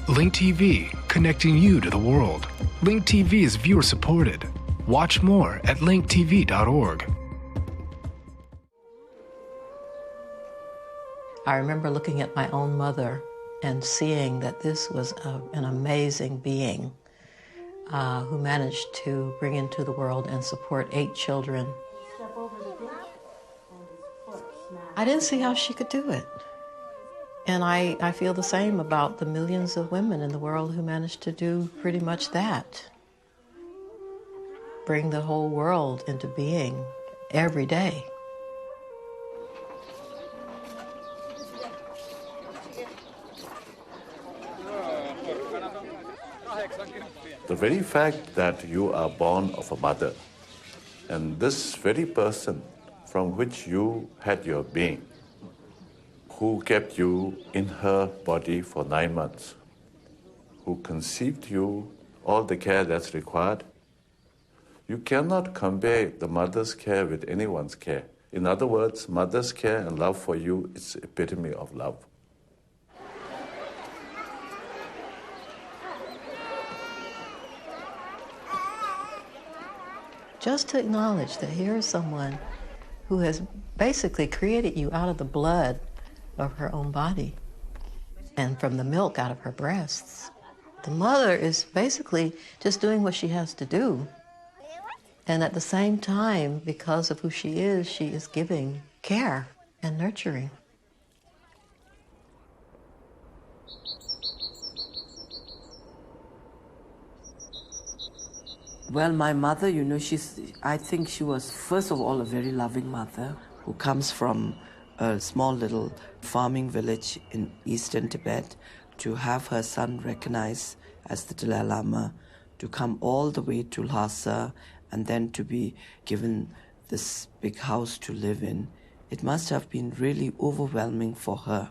Link TV, connecting you to the world. Link TV is viewer supported. Watch more at linktv.org. I remember looking at my own mother and seeing that this was an amazing being who managed to bring into the world and support 8 children. I didn't see how she could do it. And I feel the same about the millions of women in the world who managed to do pretty much that. Bring the whole world into being every day. The very fact that you are born of a mother, and this very person from which you had your being, who kept you in her body for 9 months, who conceived you, all the care that's required, you cannot compare the mother's care with anyone's care. In other words, mother's care and love for you is the epitome of love. Just to acknowledge that here is someone who has basically created you out of the blood of her own body and from the milk out of her breasts. The mother is basically just doing what she has to do. And at the same time, because of who she is giving care and nurturing. Well, my mother, you know, I think she was, first of all, a very loving mother who comes from a small little farming village in eastern Tibet, to have her son recognized as the Dalai Lama, to come all the way to Lhasa, and then to be given this big house to live in. It must have been really overwhelming for her.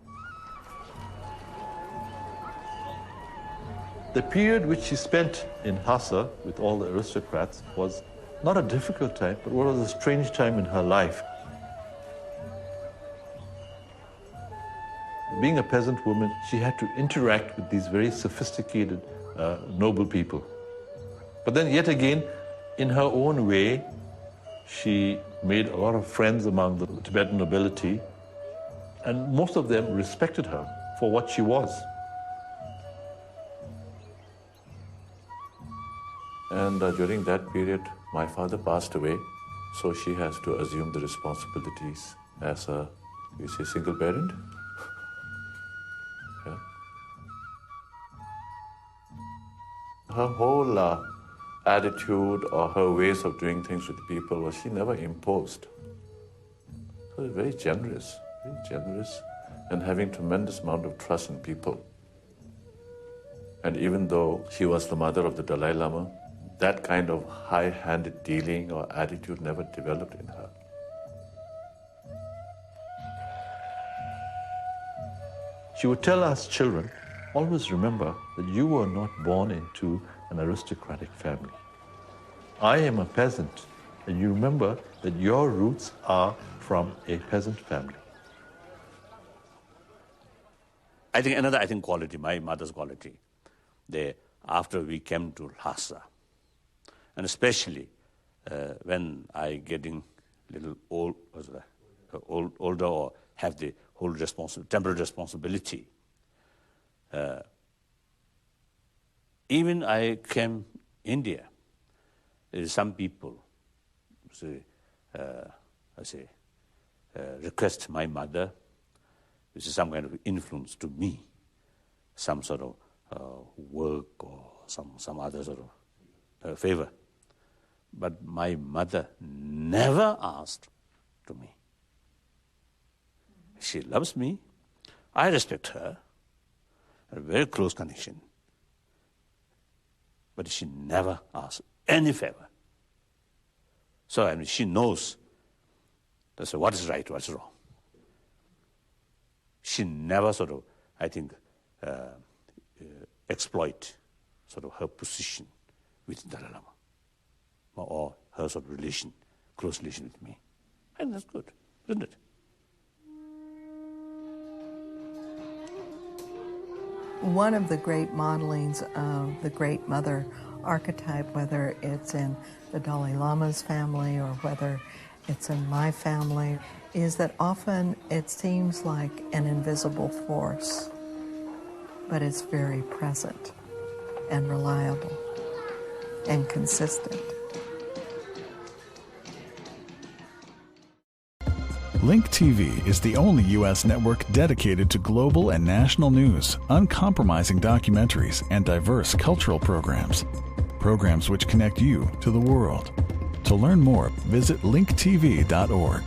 The period which she spent in Lhasa with all the aristocrats was not a difficult time, but was a strange time in her life. Being a peasant woman, she had to interact with these very sophisticated, noble people. But then yet again, in her own way, she made a lot of friends among the Tibetan nobility, and most of them respected her for what she was. And during that period, my father passed away, so she has to assume the responsibilities as a, you say, single parent. Yeah. Her whole attitude or her ways of doing things with people was she never imposed. She was very generous, and having tremendous amount of trust in people. And even though she was the mother of the Dalai Lama, that kind of high-handed dealing or attitude never developed in her. She would tell us children, always remember that you were not born into an aristocratic family. I am a peasant, and you remember that your roots are from a peasant family. I think another quality, my mother's quality, after we came to Lhasa, and especially when I getting little older or have the whole temporal responsibility. Even I came India, some people request my mother, which is some kind of influence to me, some sort of work or some other sort of favor. But my mother never asked to me. She loves me. I respect her. A very close connection. But she never asked any favor. So she knows what is right, what is wrong. She never exploit her position with Dalai Lama or her close relation with me. And that's good, isn't it? One of the great modelings of the Great Mother archetype, whether it's in the Dalai Lama's family or whether it's in my family, is that often it seems like an invisible force, but it's very present and reliable and consistent. Link TV is the only U.S. network dedicated to global and national news, uncompromising documentaries, and diverse cultural programs. Programs which connect you to the world. To learn more, visit linktv.org.